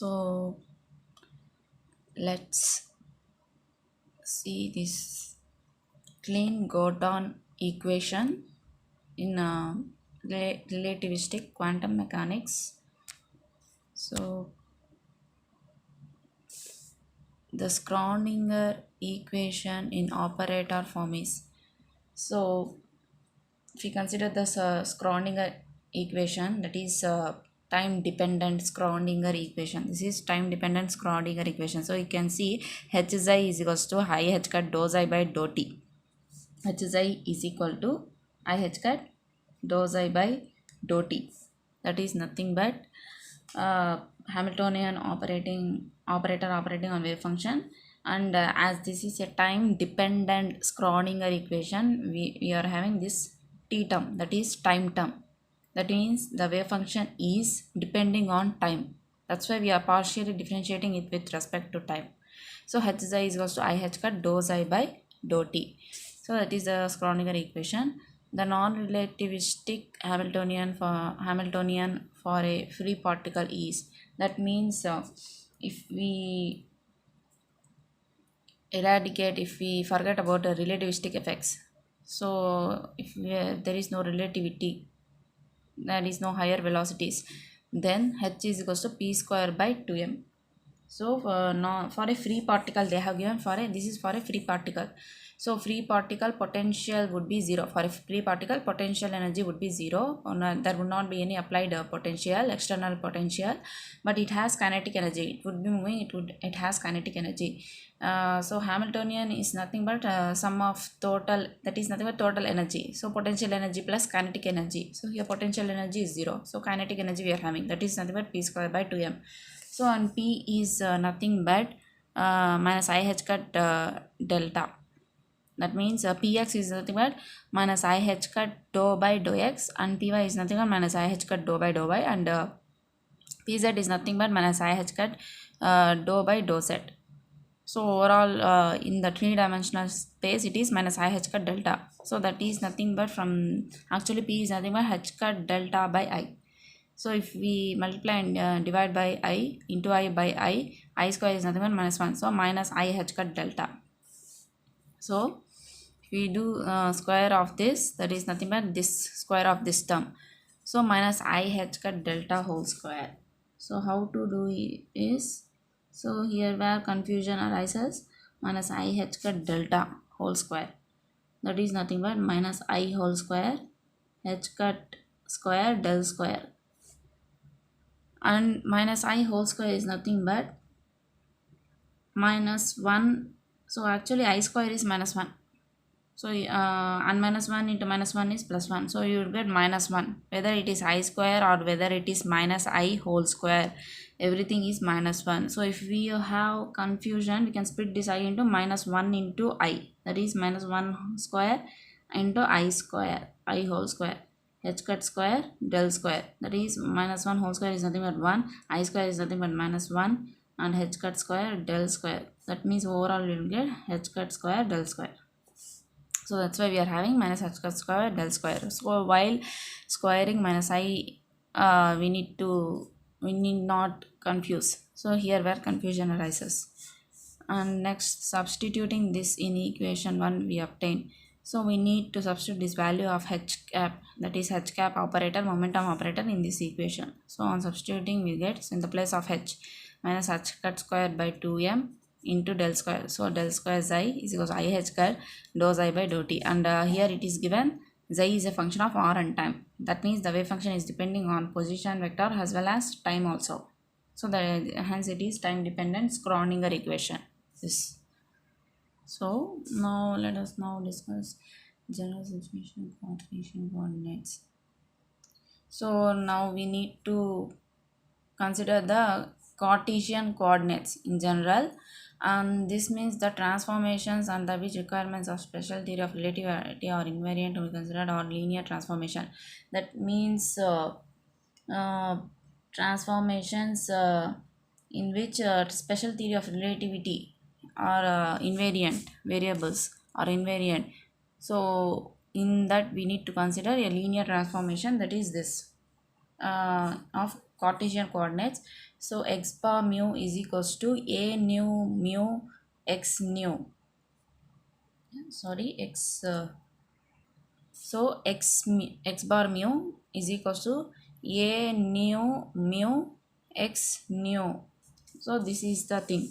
So let's see this clean Gordon equation in relativistic quantum mechanics. So the Schrödinger equation in operator form is, so if we consider the Schrödinger equation, that is time dependent Schrödinger equation. This is time dependent Schrödinger equation. So you can see h is I is equals to I h cut dou I by dou t. H is I is equal to I h cut dou I by dou t. That is nothing but Hamiltonian operator operating on wave function, and as this is a time dependent Schrödinger equation, we are having this t term, that is time term. That means the wave function is depending on time. That's why we are partially differentiating it with respect to time. So h is I is equals to I h cut dou I by dou t. So that is the Schrödinger equation. The non-relativistic Hamiltonian for a free particle is, that means if we if we forget about the relativistic effects, so if there is no relativity, there is no higher velocities, then h is equals to p square by 2m. So for a free particle they have given, for a, this is for a free particle. So free particle potential would be 0. For a free particle potential energy would be 0. There would not be any applied potential, external potential, but it has kinetic energy. It would be moving, it has kinetic energy. So Hamiltonian is nothing but sum of total, that is nothing but total energy. So potential energy plus kinetic energy. So here potential energy is 0. So kinetic energy we are having, that is nothing but p square by 2m. So and p is nothing but minus I h cut delta. That means px is nothing but minus I h cut dou by dou x, and py is nothing but minus I h cut dou by dou y, and pz is nothing but minus I h cut dou by dou z. So overall in the three-dimensional space it is minus I h cut delta. So that is nothing but from, actually p is nothing but h cut delta by I. So if we multiply and divide by I into I by I square is nothing but minus 1. So minus I h cut delta. So if we do square of this, that is nothing but this square of this term. So minus I h cut delta whole square. So how to do it is, so here where confusion arises, minus I h cut delta whole square. That is nothing but minus I whole square h cut square del square, and minus I whole square is nothing but minus 1. So actually I square is minus 1. So and minus 1 into minus 1 is plus 1. So you will get minus 1. Whether it is I square or whether it is minus I whole square, everything is minus 1. So if we have confusion, we can split this I into minus 1 into I. That is minus 1 square into I square, I whole square. H cut square del square, that is minus 1 whole square is nothing but 1, I square is nothing but minus 1, and h cut square del square. That means overall we will get h cut square del square. So that's why we are having minus h cut square del square. So while squaring minus I, we need not confuse. So here where confusion arises. And next, substituting this in equation 1 we obtain. So we need to substitute this value of h cap, that is h cap operator, momentum operator, in this equation. So on substituting we get, so in the place of h, minus h cut square by 2m into del square. So del square xi is equals to I h cut dou xi by dou t, and here it is given xi is a function of r and time. That means the wave function is depending on position vector as well as time also. So hence it is time dependent Schrödinger equation. This. So now let us now discuss general situation Cartesian coordinates. So now we need to consider the Cartesian coordinates in general, and this means the transformations under which requirements of special theory of relativity or invariant to be considered, or linear transformation. That means uh, transformations in which special theory of relativity or invariant variables are invariant. So in that we need to consider a linear transformation, that is this. of Cartesian coordinates. So x bar mu is equals to a nu mu x nu, sorry x so x bar mu is equals to a nu mu x nu. So this is the thing.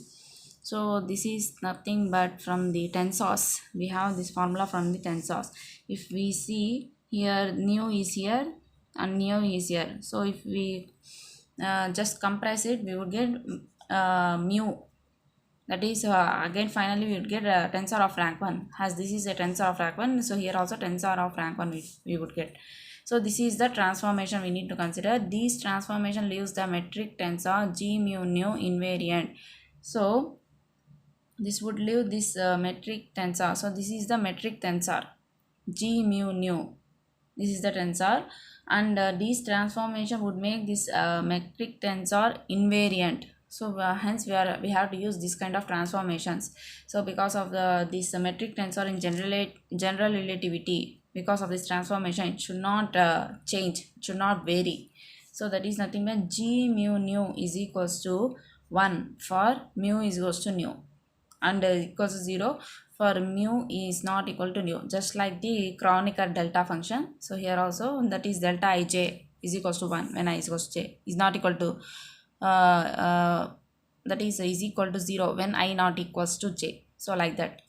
So this is nothing but from the tensors. We have this formula from the tensors. If we see here, nu is here and nu is here. So if we just compress it, we would get mu. That is again finally we would get a tensor of rank 1. As this is a tensor of rank 1, so here also tensor of rank 1 we would get. So this is the transformation we need to consider. This transformation leaves the metric tensor G mu nu invariant. So this would leave this metric tensor. So this is the metric tensor G mu nu. This is the tensor, and this transformation would make this metric tensor invariant. So hence we have to use this kind of transformations. So because of this metric tensor in general relativity, because of this transformation, it should not change, it should not vary. So that is nothing but G mu nu is equals to 1 for mu is equals to nu, and equals to 0 for mu is not equal to nu, just like the Kronecker delta function. So here also that is delta ij is equals to 1 when I is equals to j is not equal to that is equal to 0 when I not equals to j. So like that.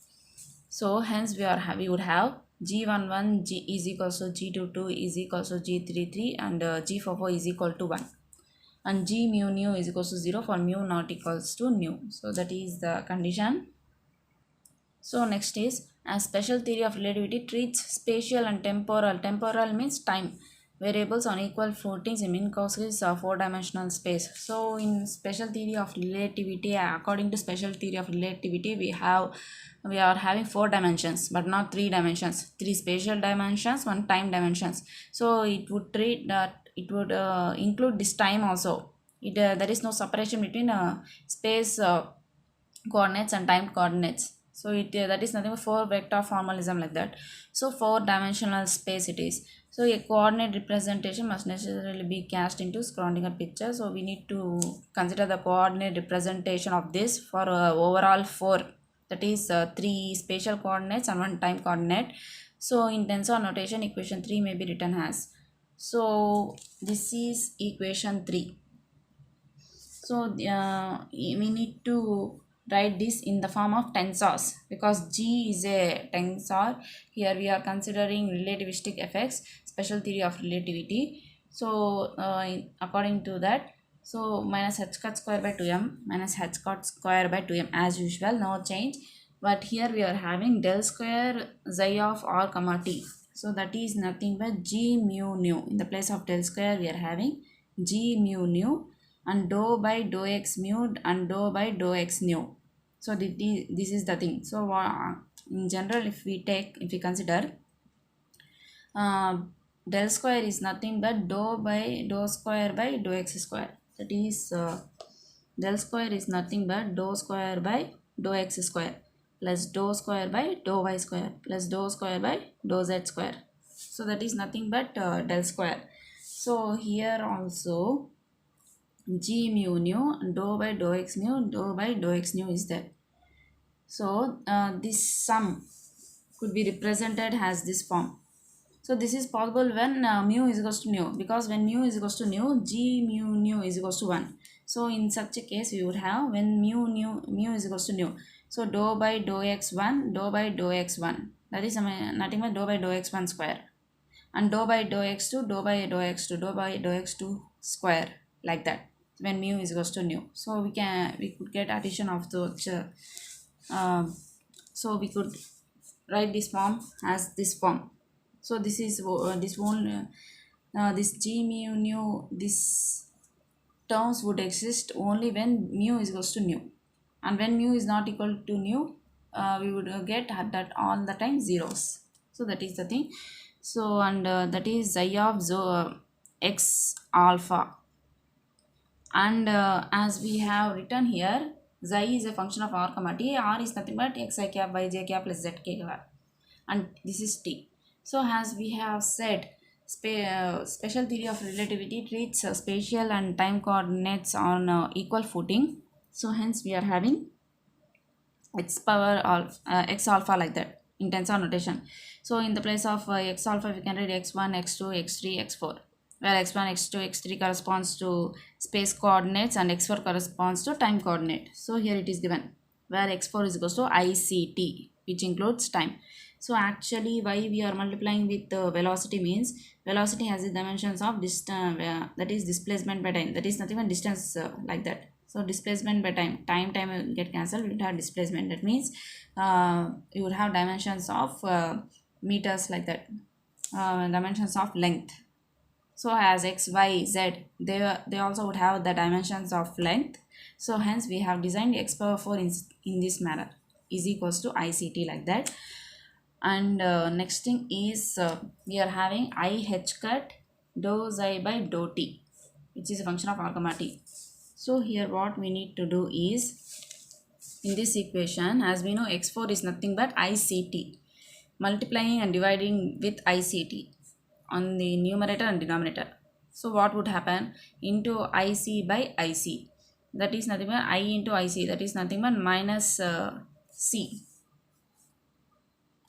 So hence we would have g11 g is equals to g22 is equals to g33 and g44 is equal to 1, and g mu nu is equals to 0 for mu not equals to nu. So that is the condition. So next is, as special theory of relativity treats spatial and temporal means time variables on equal footings in Minkowski's four-dimensional space. So in special theory of relativity, according to special theory of relativity, we are having 4 dimensions but not 3 dimensions, 3 spatial dimensions, 1 time dimensions. So it would treat that, it would include this time also. There is no separation between space coordinates and time coordinates. So that is nothing but 4 vector formalism like that. So 4 dimensional space it is. So a coordinate representation must necessarily be cast into Schrodinger picture. So we need to consider the coordinate representation of this for overall 4, that is 3 spatial coordinates and 1 time coordinate. So in tensor notation, equation 3 may be written as, so this is equation 3. So we need to write this in the form of tensors, because G is a tensor. Here we are considering relativistic effects, special theory of relativity. So according to that, so minus h cut square by 2m minus h cut square by 2m as usual, no change. But here we are having del square xi of r comma t. So that is nothing but G mu nu. In the place of del square we are having G mu nu and dou by dou x mu and dou by dou x nu. So this is the thing. So in general, if we consider del square is nothing but dou square by dou x square. That is del square is nothing but dou square by dou x square plus dou square by dou y square plus dou square by dou z square. So that is nothing but del square. So here also G mu nu dou by dou x mu dou by dou x nu is there. So this sum could be represented as this form. So this is possible when mu is equals to nu, because when mu is equals to nu, G mu nu is equals to 1. So in such a case we would have when mu is equals to nu. So dou by dou x1 dou by dou x1, that is nothing but dou by dou x1 square, and dou by dou x2 dou by dou x2 dou by dou x2 square, like that when mu is equals to nu. So we could get addition of the so we could write this form as this form. So this is this G mu nu, this terms would exist only when mu is equals to nu, and when mu is not equal to nu, we would get that all the time zeros. So that is the thing. So and that is xi of x alpha, and as we have written here, xi is a function of r comma t. R is nothing but xi cap y j cap plus z k cap, and this is t. So as we have said, special theory of relativity treats spatial and time coordinates on equal footing. So hence we are having x power alpha, x alpha like that in tensor notation. So in the place of x alpha we can write x1, x2, x3, x4, where x1, x2, x3 corresponds to space coordinates and x4 corresponds to time coordinate. So here it is given where x4 is equals to ICT, which includes time. So actually why we are multiplying with velocity means velocity has the dimensions of distance, that is displacement by time, that is nothing but distance, like that. So displacement by time will get cancelled, we would have displacement, that means you would have dimensions of meters like that, dimensions of length. So as x, y, z, they also would have the dimensions of length. So hence we have designed x power 4 in this manner is equals to ICT like that. And next thing is we are having I h cut dou xi by dou t, which is a function of r comma t. So here what we need to do is, in this equation, as we know x4 is nothing but ICT, multiplying and dividing with ICT on the numerator and denominator. So what would happen? Into IC by IC, that is nothing but I into IC, that is nothing but minus C,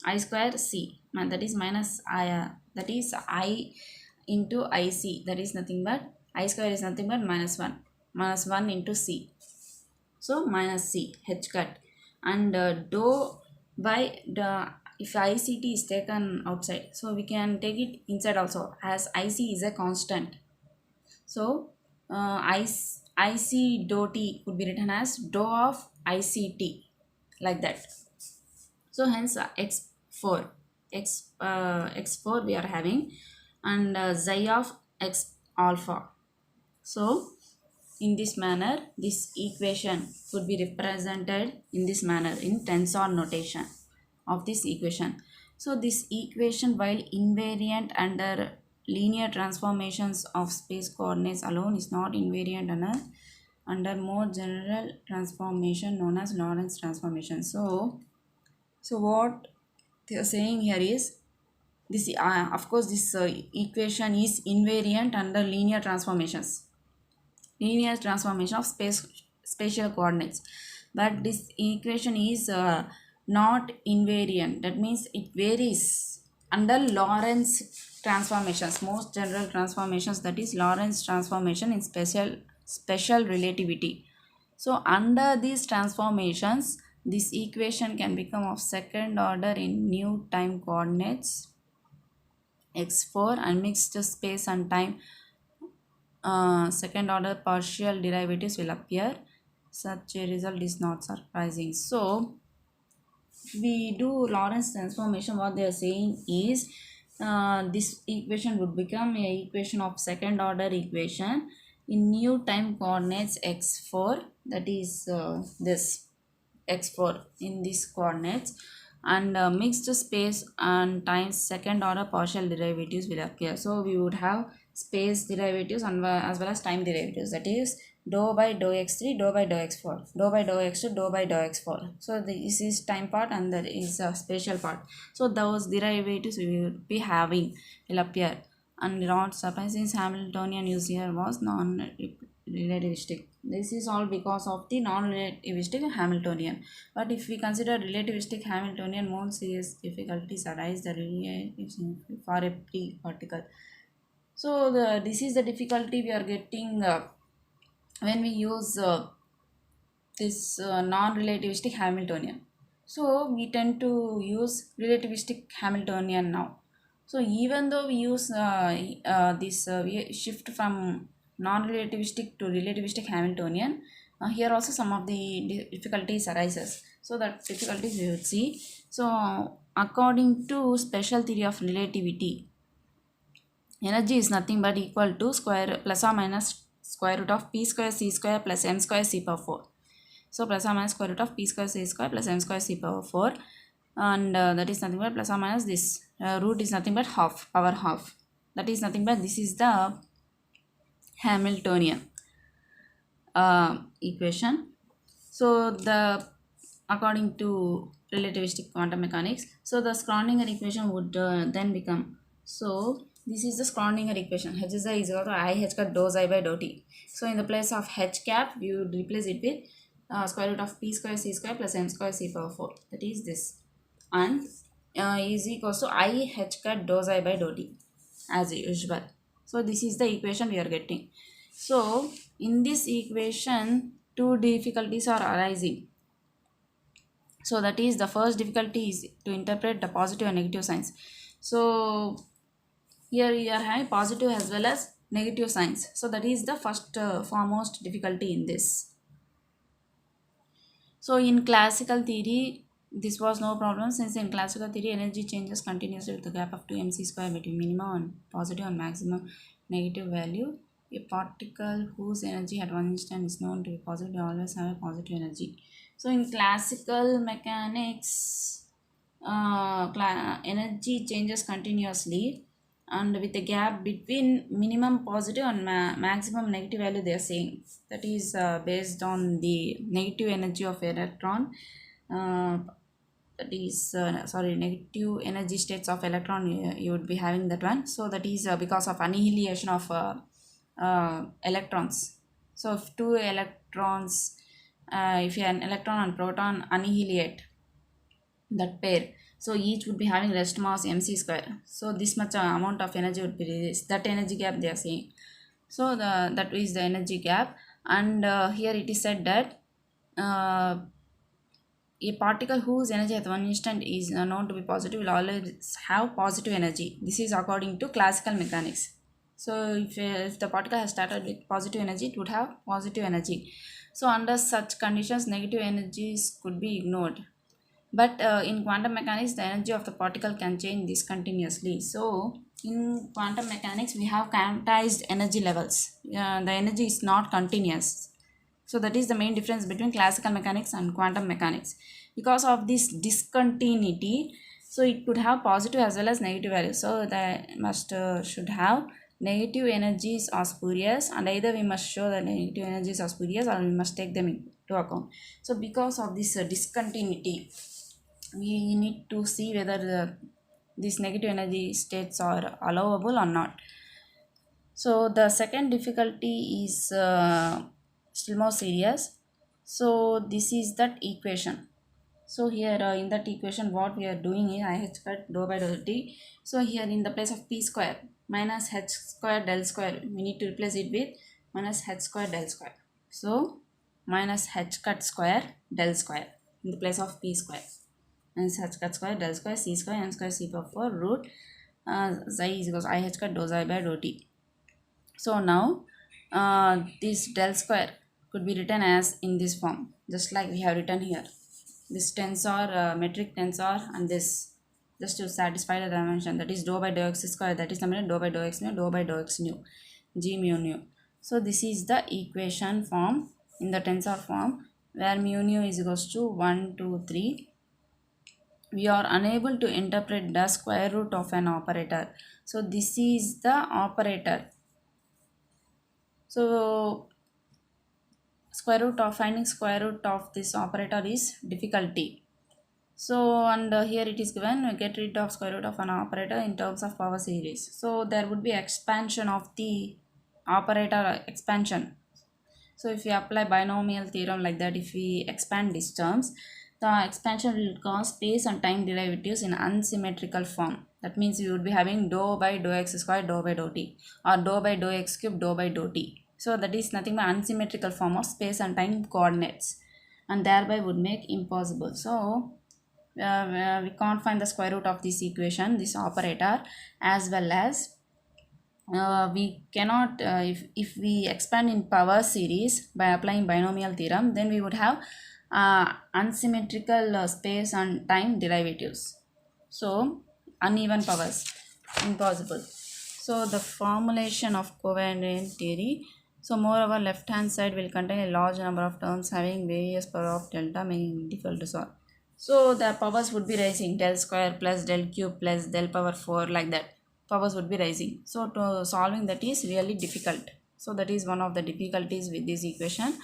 I square C, and that is minus I, that is I into IC, that is nothing but I square is nothing but minus 1 into C. So minus C h cut, and dou by the, if ICT is taken outside, so we can take it inside also, as IC is a constant. So IC dou t could be written as dou of ICT like that. So hence x4 x4 we are having, and xi of x alpha. So in this manner this equation could be represented in this manner in tensor notation of this equation. So this equation, while invariant under linear transformations of space coordinates alone, is not invariant under more general transformation known as Lorentz transformation. So what they are saying here is this, of course this equation is invariant under linear transformation of spatial coordinates, but this equation is not invariant, that means it varies under Lorentz transformations, most general transformations, that is Lorentz transformation in special relativity. So under these transformations this equation can become of second order in new time coordinates x4 and mixed space and time. Second order partial derivatives will appear. Such a result is not surprising. So we do Lorentz transformation, what they are saying is this equation would become a equation of second order equation in new time coordinates x4, that is this x4 in these coordinates, and mixed space and time second order partial derivatives will appear. So we would have space derivatives and as well as time derivatives, that is dou by dou x3, dou by dou x4, dou by dou x2, dou by dou x4. So this is time part and that is a spatial part. So those derivatives we will be having will appear, and not surprising Hamiltonian use here was non-relativistic. This is all because of the non-relativistic Hamiltonian. But if we consider relativistic Hamiltonian, more serious difficulties arise for a pre-particle. So this is the difficulty we are getting when we use this non-relativistic Hamiltonian. So we tend to use relativistic Hamiltonian now. So even though we use we shift from non-relativistic to relativistic Hamiltonian, here also some of the difficulties arises. So that difficulties we would see. So according to special theory of relativity, energy is nothing but equal to square plus or minus square root of p square c square plus m square c power 4. So plus or minus square root of p square c square plus m square c power 4, and that is nothing but plus or minus this root is nothing but half, power half, that is nothing but this is the Hamiltonian equation. So the according to relativistic quantum mechanics, so the Schrödinger equation would then become, so This is the Schrödinger equation. H is equal to I h cut dou xi by dou t. So in the place of h cap, we would replace it with square root of p square c square plus m square c power 4. That is this. And is equals to I h cut dou xi by dou t as usual. So this is the equation we are getting. So in this equation, two difficulties are arising. So that is, the first difficulty is to interpret the positive and negative signs. So here we are having positive as well as negative signs. So that is the first foremost difficulty in this. So in classical theory, this was no problem, since in classical theory energy changes continuously with the gap of 2mc square between minimum and positive and maximum negative value. A particle whose energy at one instant is known to be positive always have a positive energy. So in classical mechanics, energy changes continuously and with a gap between minimum positive and maximum negative value, they are saying. That is based on the negative energy of electron, that is negative energy states of electron, you would be having that one. So that is because of annihilation of electrons. So if two electrons, if an electron and proton annihilate that pair, so each would be having rest mass mc square. So this much amount of energy would be released. That energy gap they are saying. So that is the energy gap. And here it is said that a particle whose energy at one instant is known to be positive will always have positive energy. This is according to classical mechanics. So if the particle has started with positive energy, it would have positive energy. So under such conditions, negative energies could be ignored. But in quantum mechanics, the energy of the particle can change discontinuously. So in quantum mechanics, we have quantized energy levels. The energy is not continuous. So that is the main difference between classical mechanics and quantum mechanics. Because of this discontinuity, so it could have positive as well as negative values. So that should have negative energies are spurious, and either we must show that negative energies are spurious or we must take them into account. So because of this discontinuity, we need to see whether these negative energy states are allowable or not. So the second difficulty is still more serious. So this is that equation. So here in that equation, what we are doing is I h cut dou by dou t. So here in the place of p square minus h square del square, we need to replace it with minus h square del square. So minus h cut square del square in the place of p square. Minus h cut square del square c square m square c power 4 root xi is equals I h cut dou xi by dou t. So now this del square could be written as in this form, just like we have written here. This tensor, metric tensor, and this, just to satisfy the dimension, that is dou by dou x square, that is the dou by dou x nu, dou by dou x nu, g mu nu. So this is the equation form in the tensor form, where mu nu is equals to 1, 2, 3. We are unable to interpret the square root of an operator. So this is the operator. So finding square root of this operator is difficulty. So and here it is given, we get rid of square root of an operator in terms of power series. So there would be expansion of the operator expansion. So if we apply binomial theorem like that, if we expand these terms, the expansion will cause space and time derivatives in unsymmetrical form. That means we would be having dou by dou x square dou by dou t, or dou by dou x cube dou by dou t. So that is nothing but unsymmetrical form of space and time coordinates, and thereby would make impossible. So we can't find the square root of this equation, this operator, as well as we cannot, if we expand in power series by applying binomial theorem, then we would have unsymmetrical space and time derivatives. So uneven powers, impossible. So the formulation of covariant theory. So moreover, left hand side will contain a large number of terms having various power of delta, making it difficult to solve. So the powers would be rising, del square plus del cube plus del power 4, like that. Powers would be rising. So to solving that is really difficult. So that is one of the difficulties with this equation.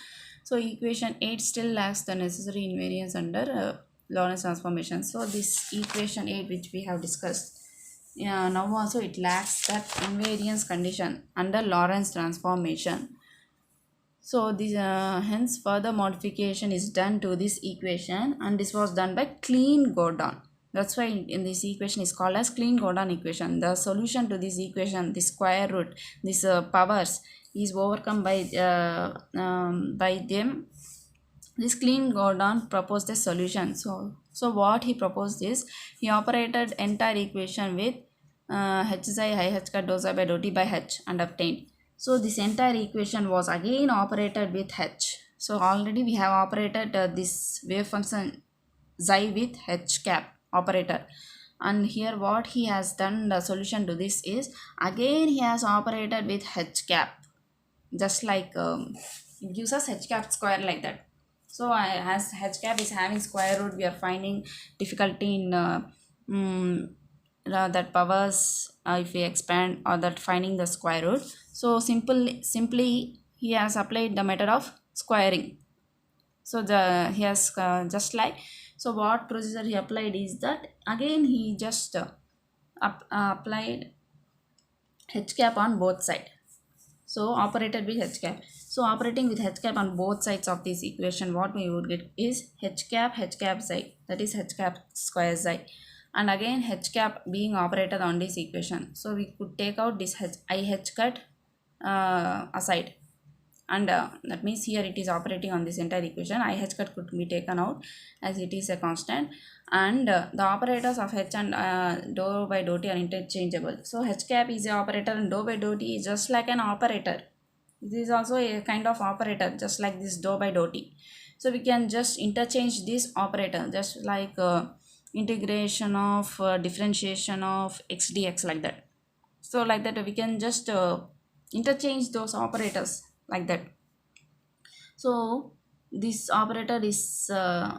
So equation 8 still lacks the necessary invariance under Lorentz transformation. So this equation 8 which we have discussed, Yeah, now also it lacks that invariance condition under Lorentz transformation. So this hence further modification is done to this equation, and this was done by Kleene-Gordon. That's why in this equation is called as Kleene-Gordon equation. The solution to this equation, the square root, this powers is overcome by them. This Kleene-Gordon proposed a solution. So what he proposed is he operated entire equation with h psi I h cut dou psi by dou t by h and obtained. So this entire equation was again operated with h. So already we have operated this wave function xi with h cap operator. And here what he has done, the solution to this is again he has operated with h cap, just like it gives us h cap square like that. So as h cap is having square root, we are finding difficulty in that powers if we expand, or that finding the square root. So simply he has applied the method of squaring. So he has just like, so what procedure he applied is that again he just applied h cap on both sides. So operated with h cap. So operating with h cap on both sides of this equation, what we would get is h cap xi, that is h cap square xi, and again h cap being operated on this equation. So we could take out this I h cut aside, and that means here it is operating on this entire equation. I h cut could be taken out as it is a constant, and the operators of h and dou by dou t are interchangeable. So h cap is a operator and dou by dou t is just like an operator. This is also a kind of operator, just like this dou by dou t. So we can just interchange this operator, just like integration of differentiation of x dx, like that. So like that we can just interchange those operators like that. So this operator is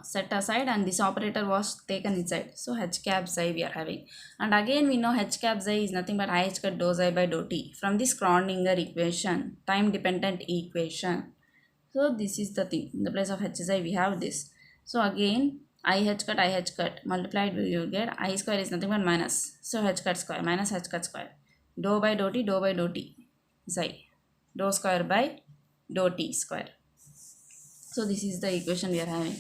set aside, and this operator was taken inside. So h cap xi we are having, and again we know h cap xi is nothing but I h cut dou xi by dou t from this Schrodinger equation, time dependent equation. So this is the thing, in the place of h xi we have this. So again I h cut multiplied, you get I square is nothing but minus, so h cut square minus h cut square, dou by dou t xi, dou square by dou t square. So this is the equation we are having.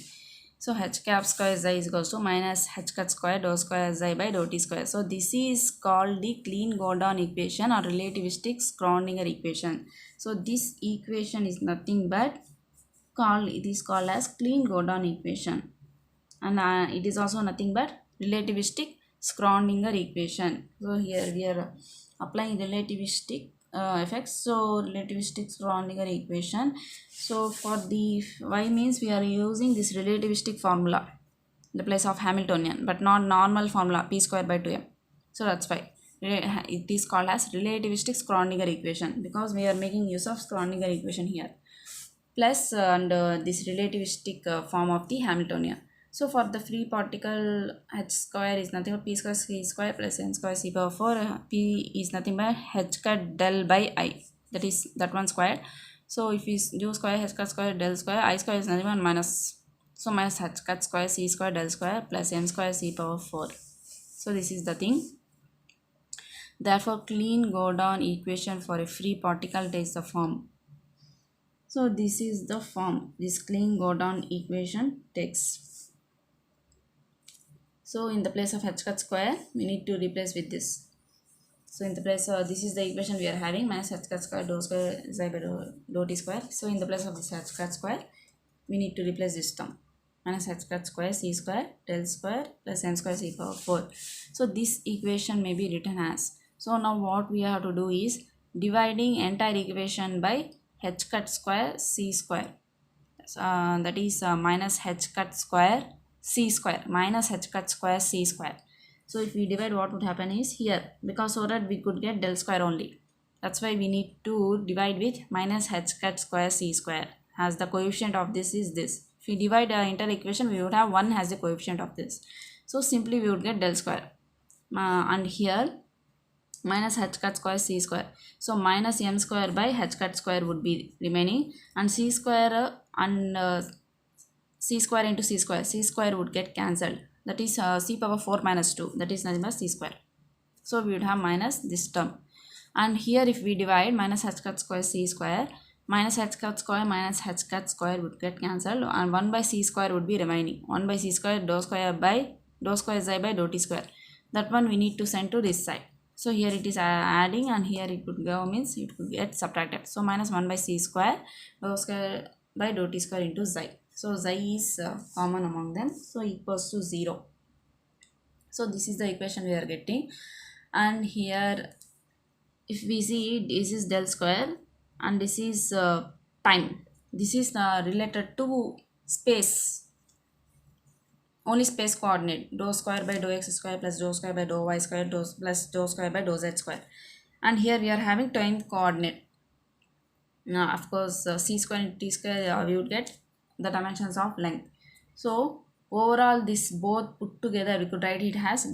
So h cap square xi is equals to minus h cut square dou square xi by dou t square. So this is called the Kleene-Gordon equation or relativistic Schrodinger equation. So this equation is nothing but it is called as Kleene-Gordon equation, and it is also nothing but relativistic Schrodinger equation. So here we are applying relativistic effects. So relativistic Schrodinger equation. So for the y means we are using this relativistic formula in the place of Hamiltonian, but not normal formula p square by 2m. So that's why it is called as relativistic Schrodinger equation, because we are making use of Schrodinger equation here, plus and this relativistic form of the Hamiltonian. So for the free particle, h square is nothing but p square c square plus n square c power 4. P is nothing but h cut del by I, that is that one square. So if we do square h cut square del square, I square is nothing but minus, so minus h cut square c square del square plus n square c power 4. So this is the thing. Therefore Kleene-Gordon equation for a free particle takes the form. So this is the form this Kleene-Gordon equation takes. So in the place of h cut square, we need to replace with this. So in the place of this is the equation we are having, minus h cut square dou square xi by dou t square. So in the place of this h cut square, we need to replace this term, minus h cut square c square del square plus n square c power 4. So this equation may be written as. So now what we have to do is dividing entire equation by h cut square c square. That is minus h cut square c square minus h cut square c square. So if we divide, what would happen is here, because so that we could get del square only, that's why we need to divide with minus h cut square c square, as the coefficient of this is this. If we divide the entire equation, we would have 1 as the coefficient of this. So simply we would get del square, and here minus h cut square c square. So minus m square by h cut square would be remaining, and c square and c square into c square would get cancelled. That is c power 4 minus 2, that is nothing but c square. So we would have minus this term. And here if we divide minus h cut square c square minus h cut square minus h cut square would get cancelled, and 1 by c square would be remaining. 1 by c square dou square xi by dou t square. That one we need to send to this side. So here it is adding, and here it would go, means it would get subtracted. So minus 1 by c square dou square by dou t square into xi. So xi is common among them, so equals to 0. So this is the equation we are getting. And here if we see, this is del square and this is time. This is related to space, only space coordinate, dou square by dou x square plus dou square by dou y square plus dou square by dou z square. And here we are having time coordinate. Now of course c square into t square we would get the dimensions of length. So overall this both put together we could write it as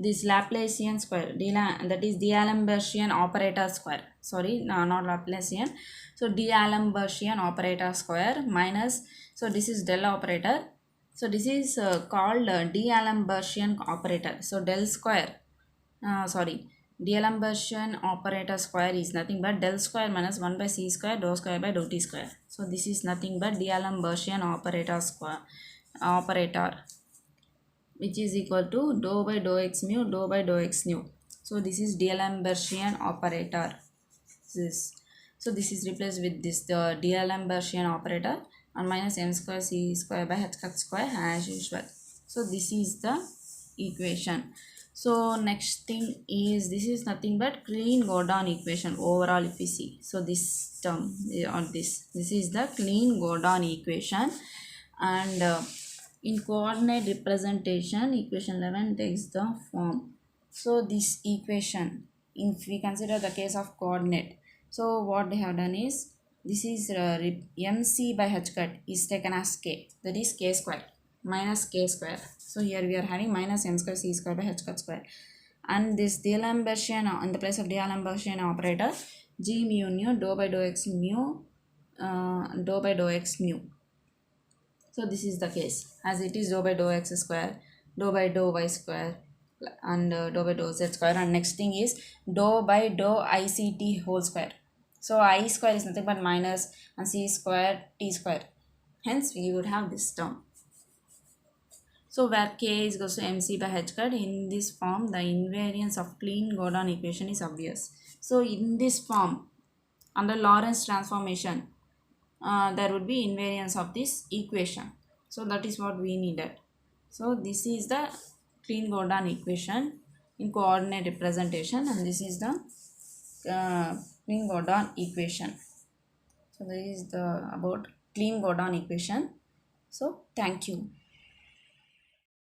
this Laplacian square, that is D'Alembert operator square. Sorry, no, not Laplacian. So D'Alembert operator square minus, so this is del operator. So this is called D'Alembert operator. So del square, D'Alembert operator square is nothing but del square minus 1 by c square dou square by dou t square. So this is nothing but D'Alembert operator, which is equal to dou by dou x mu dou by dou x nu. So this is D'Alembert operator. So this is replaced with this the D'Alembert operator, and minus m square c square by h cut square as usual. So this is the equation. So next thing is, this is nothing but Kleene-Gordon equation overall if we see. So this term or this is the Kleene-Gordon equation. And in coordinate representation, equation 11 takes the form. So this equation, if we consider the case of coordinate, so what they have done is, this is mc by h cut is taken as k, that is k square minus k square. So here we are having minus m square c square by h cut square, and this D'Alembert in the place of D'Alembert operator, g mu nu dou by dou x mu dou by dou x mu. So this is the case, as it is dou by dou x square, dou by dou y square, and dou by dou z square. And next thing is dou by dou ict whole square. So I square is nothing but minus and c square t square. Hence we would have this term. So where k is equals to mc by h cut, in this form the invariance of Kleene-Gordon equation is obvious. So in this form, under Lorentz transformation, there would be invariance of this equation. So that is what we needed. So this is the Kleene-Gordon equation in coordinate representation, and this is the Kleene-Gordon equation. So this is the about Kleene-Gordon equation. So thank you.